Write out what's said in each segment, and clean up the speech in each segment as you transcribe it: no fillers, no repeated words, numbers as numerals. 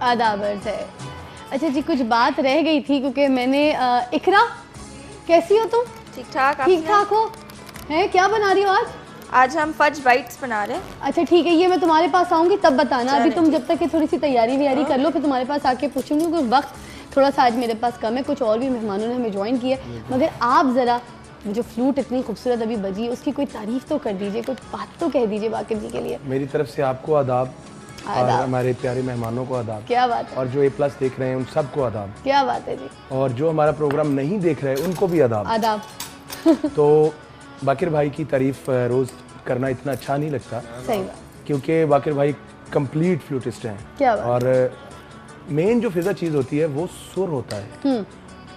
आदाब अर्ज़ है। अच्छा जी, कुछ बात रह गई थी क्योंकि मैंने इकरा, कैसी हो तुम? ठीक ठाक। ठीक ठाक हो? हैं, क्या बना रही हो आज? आज हम फज बाइट्स बना रहे हैं। अच्छा ठीक है, ये मैं तुम्हारे पास आऊँगी तब बताना। अभी तुम जब तक ये थोड़ी सी तैयारी व्यारी कर लो, फिर तुम्हारे पास आके पूछूंगी क्योंकि वक्त थोड़ा सा आज मेरे पास कम है। कुछ और भी मेहमानों ने हमें ज्वाइन किया, मगर आप ज़रा जो फ्लूट इतनी खूबसूरत अभी बजी है उसकी कोई तारीफ तो कर दीजिए, कुछ बात तो कह दीजिए वाकिफ जी के लिए। मेरी तरफ से आपको आदाब और हमारे प्यारे मेहमानों को आदाब। क्या बात है। और जो A+ देख रहे हैं उन सबको आदाब। क्या बात है जी। और जो हमारा प्रोग्राम नहीं देख रहे उनको भी आदाब। आदाब। तो बाकिर भाई की तारीफ रोज करना इतना अच्छा नहीं लगता। सही बात। क्योंकि बाकिर भाई कंप्लीट फ्लूटिस्ट हैं। क्या बात। और मेन जो फिजा चीज़ होती है वो सुर होता है।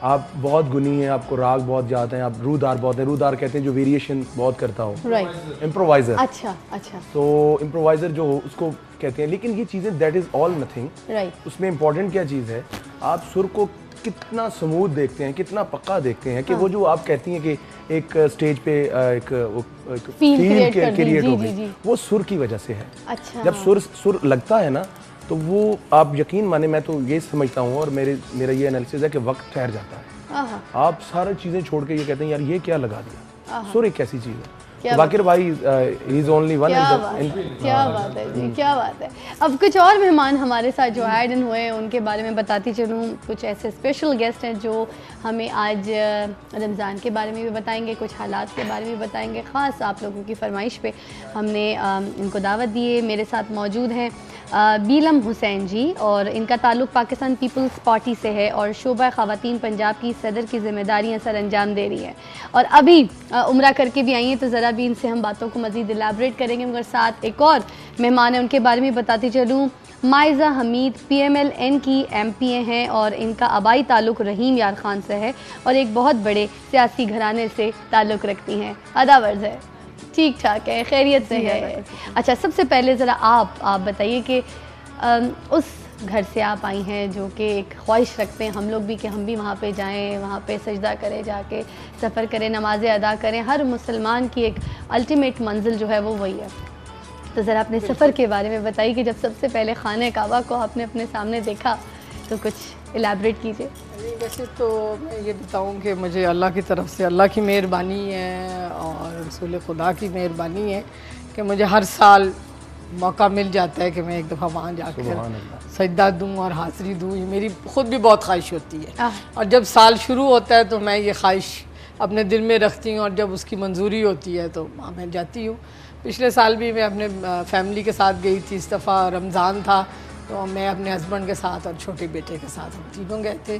आप बहुत गुनी हैं, आपको राग बहुत जाते हैं, आप रूदार बहुत हैं। रूदार कहते हैं जो वेरिएशन बहुत करता हो। राइट। इम्प्रोवाइजर। अच्छा अच्छा। तो इम्प्रोवाइजर जो उसको कहते हैं, लेकिन ये चीज़ें that is all nothing. Right. उसमें इम्पोर्टेंट क्या चीज़ है, आप सुर को कितना स्मूथ देखते हैं, कितना पक्का देखते हैं कि वो जो आप कहती हैं कि एक स्टेज पे एक फील क्रिएट हो गई, वो सुर की वजह से है। अच्छा। जब सुर लगता है ना तो वो आप यकीन माने, मैं तो ये समझता हूँ और मेरा ये एनालिसिस है कि वक्त ठहर जाता है। आप सारी चीज़ें छोड़ के ये कहते हैं यार ये क्या लगा दिया। सुर एक ऐसी चीज़ है। तो बाकिर भाई ही इज ओनली वन। क्या बात है जी, क्या बात है। अब कुछ और मेहमान हमारे साथ जो ऐड इन हुए हैं उनके बारे में बताती चलूँ। कुछ ऐसे स्पेशल गेस्ट हैं जो हमें आज रमज़ान के बारे में भी बताएंगे, कुछ हालात के बारे में भी बताएंगे। ख़ास आप लोगों की फरमाइश पे हमने इनको दावत दी है। मेरे साथ मौजूद हैं बीलम हुसैन जी, और इनका ताल्लुक़ पाकिस्तान पीपल्स पार्टी से है और शोबा ख़वातीन पंजाब की सदर की ज़िम्मेदारियाँ सर अंजाम दे रही हैं और अभी उम्रा करके भी आई हैं। तो ज़रा भी इनसे हम बातों को मज़ीद इलाबरेट करेंगे। मगर साथ एक और मेहमान हैं, उनके बारे में बताती चलूँ। माइज़ा हमीद PMLN की MPA हैं और इनका आबाई ताल्लुक़ रहीम यार ख़ान से है और एक बहुत बड़े सियासी घराने से ताल्लुक़ रखती हैं। आदाब अर्ज़ है। ठीक ठाक है, खैरियत से है। अच्छा, सबसे पहले ज़रा आप बताइए कि उस घर से आप आई हैं जो कि एक ख्वाहिश रखते हैं हम लोग भी कि हम भी वहाँ पे जाएं, वहाँ पे सजदा करें, जाके सफ़र करें, नमाज़ें अदा करें। हर मुसलमान की एक अल्टीमेट मंजिल जो है वो वही है। तो ज़रा अपने सफ़र के बारे में बताइए कि जब सबसे पहले खाने काबा को आपने अपने सामने देखा तो कुछ इलेबरेट कीजिए। वैसे तो मैं ये बताऊं कि मुझे अल्लाह की तरफ से अल्लाह की मेहरबानी है और रसूल खुदा की मेहरबानी है कि मुझे हर साल मौका मिल जाता है कि मैं एक दफ़ा वहाँ जाकर सजदा दूँ और हाज़िरी दूँ। ये मेरी खुद भी बहुत ख्वाहिश होती है और जब साल शुरू होता है तो मैं ये ख्वाहिश अपने दिल में रखती हूँ और जब उसकी मंजूरी होती है तो वहाँ मैं जाती हूँ। पिछले साल भी मैं अपने फैमिली के साथ गई थी। इस दफ़ा रमज़ान था तो मैं अपने हस्बैंड के साथ और छोटे बेटे के साथ हम तीनों गए थे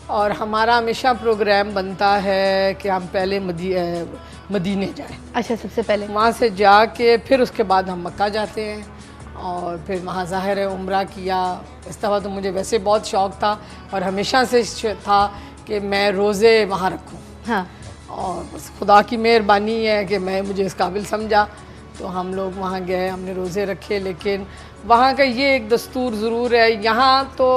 और हमारा हमेशा प्रोग्राम बनता है कि हम पहले मदीने जाएं। अच्छा, सबसे पहले वहाँ से जाके फिर उसके बाद हम मक्का जाते हैं और फिर वहाँ ज़ाहिर है उम्रा किया। इस दफ़ा तो मुझे वैसे बहुत शौक़ था और हमेशा से था कि मैं रोज़े वहाँ रखूँ। हाँ। और बस खुदा की मेहरबानी है कि मुझे इस काबिल समझा तो हम लोग वहाँ गए, हमने रोज़े रखे। लेकिन वहाँ का ये एक दस्तूर ज़रूर है, यहाँ तो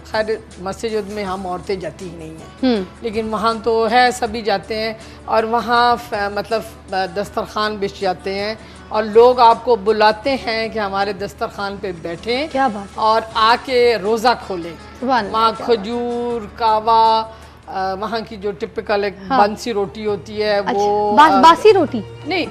खैर मस्जिद में हम औरतें जाती ही नहीं हैं, लेकिन वहाँ तो है, सभी जाते हैं और वहाँ मतलब दस्तरखान बिछ जाते हैं और लोग आपको बुलाते हैं कि हमारे दस्तरखान पे बैठें। क्या बात। और आके रोज़ा खोलें। वहाँ खजूर, कावा, वहाँ की जो टिपिकल एक बांसी रोटी होती है। अच्छा, वो बासी रोटी नहीं,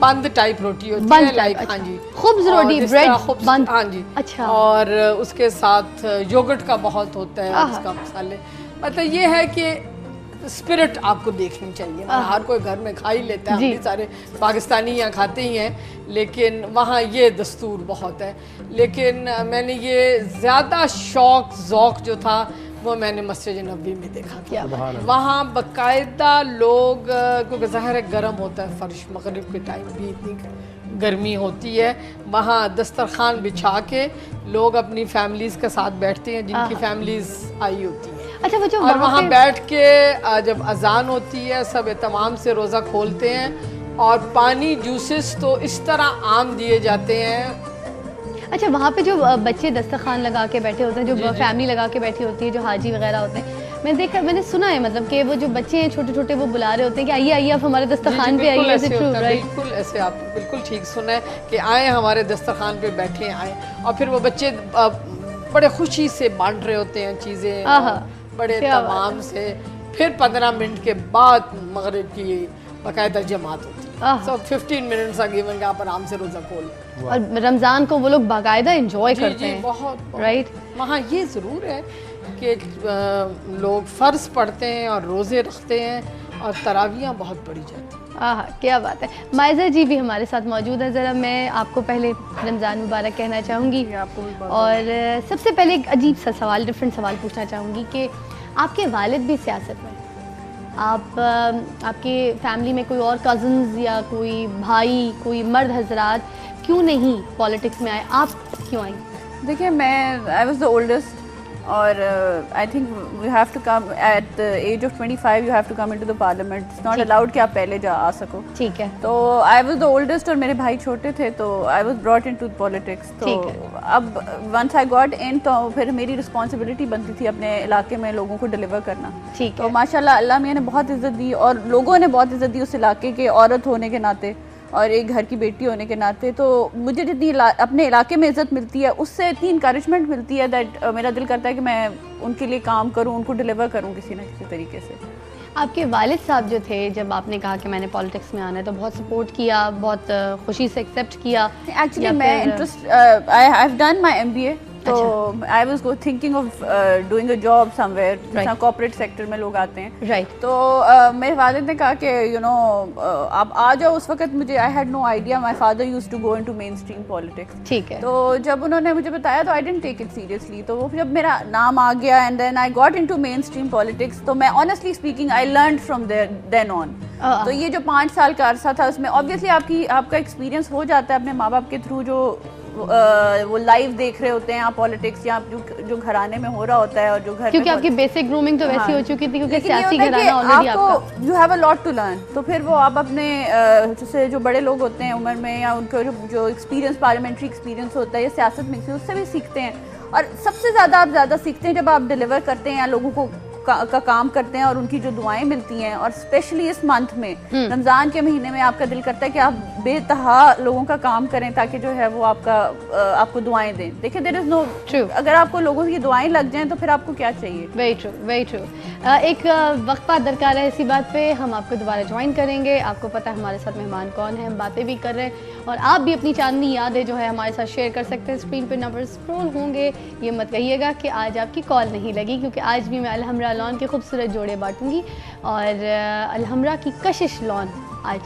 बंद टाइप रोटी होती है, लाइक। हाँ जी, खुब्ज़ रोटी, ब्रेड बंद। हाँ जी। अच्छा। और उसके साथ योगर्ट का बहुत होता है, उसका मसाले। मतलब ये है कि स्पिरिट आपको देखनी चाहिए। हर कोई घर में खा ही लेता है, हम भी सारे पाकिस्तानी यहाँ खाते ही हैं, लेकिन वहाँ ये दस्तूर बहुत है। लेकिन मैंने ये ज़्यादा ज़ौक़ जो था वो मैंने मस्जिद नबी में देखा था। वहाँ बाकायदा लोग, क्योंकि ज़ाहिर है गर्म होता है फर्श, मगरिब के टाइम भी इतनी गर्मी होती है, वहाँ दस्तरखान बिछा के लोग अपनी फैमिलीज़ के साथ बैठते हैं जिनकी फैमिलीज़ आई होती हैं। अच्छा, वो जो और वहाँ बैठ के जब अजान होती है सब एहतमाम से रोज़ा खोलते हैं और पानी जूसेस तो इस तरह आम दिए जाते हैं। अच्छा, वहाँ पे जो बच्चे दस्तरखान लगा के बैठे होते हैं, जो फैमिली लगा के बैठी होती है, जो हाजी वगैरह होते हैं, मैंने सुना है मतलब कि वो जो बच्चे हैं छोटे छोटे वो बुला रहे होते हैं कि आइए आइए आप हमारे दस्तरखान पे आइए। ऐसे ट्रू, राइट? बिल्कुल ऐसे, आप बिल्कुल ठीक सुना है कि आए हमारे दस्तरखान पे बैठे आए। और फिर वो बच्चे बड़े खुशी से बांट रहे होते हैं चीज़ें, बड़े तमाम से। फिर 15 मिनट के बाद मगरिब की बाकायदा जमात होती है। So 15 मिनट्स are given कि आप आराम से रोज़ा खोल। और रमज़ान को वो लोग बाकायदा एंजॉय करते हैं। बहुत राइट। वहाँ ये ज़रूर है कि लोग फ़र्ज पढ़ते हैं और रोज़े रखते हैं और तरावियाँ बहुत बड़ी जाती हैं। क्या बात है। माइज़ा जी भी हमारे साथ मौजूद है। ज़रा मैं आपको पहले रमज़ान मुबारक कहना चाहूँगी और सबसे पहले एक अजीब सा सवाल, डिफरेंट सवाल पूछना चाहूँगी कि आपके वालिद भी सियासत में, आपके फैमिली में कोई और कज़न्स या कोई भाई, कोई मर्द हजरात क्यों नहीं पॉलिटिक्स में आए, आप क्यों आई? देखिए, मैं आई वाज द ओल्डेस्ट और I think we have to come at the age of 25 you have to come into the parliament. It's not allowed कि आप पहले आ सको। ठीक है। तो आई वाज द ओल्डेस्ट और मेरे भाई छोटे थे, तो I was brought into politics. तो अब वंस आई गॉट इन, तो फिर मेरी रिस्पॉन्सिबिलिटी बनती थी अपने इलाके में लोगों को डिलीवर करना। ठीक है। तो माशाल्लाह अल्लाह मियां ने बहुत इज़्ज़त दी और लोगों ने बहुत इज़्ज़त दी उस इलाके के औरत होने के नाते और एक घर की बेटी होने के नाते। तो मुझे जितनी अपने इलाके में इज़्ज़त मिलती है उससे इतनी इंकरेजमेंट मिलती है दैट मेरा दिल करता है कि मैं उनके लिए काम करूं, उनको डिलीवर करूं किसी ना किसी तरीके से। आपके वालिद साहब जो थे, जब आपने कहा कि मैंने पॉलिटिक्स में आना है, तो बहुत सपोर्ट किया, बहुत खुशी से एक्सेप्ट किया? एक्चुअली मैं interest I have done my MBA, तो I was thinking of doing a job somewhere, जैसा कॉर्पोरेट सेक्टर में लोग आते हैं। राइट। तो मेरे वालिद ने कहा कि यू नो आप आ जाओ। उस वक्त मुझे I had no idea, my father used to go into mainstream politics. ठीक है। तो जब उन्होंने मुझे बताया तो I didn't take it seriously. तो वो जब मेरा नाम आ गया and then I got into mainstream politics, तो मैं honestly speaking I learned from then on. तो ये जो 5 साल का अरसा था उसमें ऑब्वियसली आपका एक्सपीरियंस हो जाता है अपने माँ बाप के थ्रू, जो वो लाइव देख रहे होते हैं आप पॉलिटिक्स या जो घराने में हो रहा होता है और जो घर, क्योंकि आपकी बेसिक ग्रूमिंग तो वैसी हो चुकी थी क्योंकि सियासी घराना ऑलरेडी आपका, you have a lot to learn. तो फिर वो आप अपने जैसे जो बड़े लोग होते हैं उम्र में या उनको जो एक्सपीरियंस, पार्लियामेंट्री एक्सपीरियंस होता है या सियासत में से, उससे भी सीखते हैं। और सबसे ज़्यादा आप सीखते हैं जब आप डिलीवर करते हैं या लोगों को का काम करते हैं और उनकी जो दुआएं मिलती हैं। और स्पेशली इस मंथ में, रमज़ान के महीने में, आपका दिल करता है कि आप बेतहा लोगों का काम करें ताकि जो है वो आपको दुआएं दें। देखिए, देयर इज नो, अगर आपको लोगों की दुआएं लग जाएं तो फिर आपको क्या चाहिए। Very true, very true. एक वक्फा दरकार है इसी बात पे, हम आपको दोबारा ज्वाइन करेंगे। आपको पता है हमारे साथ मेहमान कौन है, हम बातें भी कर रहे हैं और आप भी अपनी चांदनी यादें जो है हमारे साथ शेयर कर सकते हैं। स्क्रीन पे नंबर स्क्रॉल होंगे, ये मत कहिएगा कि आज आपकी कॉल नहीं लगी, क्योंकि आज भी मैं अलहमरा लॉन के खूबसूरत जोड़े बांटूंगी और अलहमरा की कशिश लॉन आज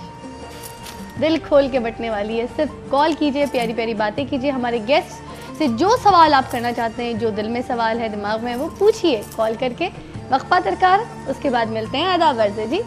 दिल खोल के बटने वाली है। सिर्फ कॉल कीजिए, प्यारी प्यारी बातें कीजिए, हमारे गेस्ट से जो सवाल आप करना चाहते हैं, जो दिल में सवाल है, दिमाग में, वो पूछिए कॉल करके। वक्फा दरकार, उसके बाद मिलते हैं। आदाब अर्ज़ जी।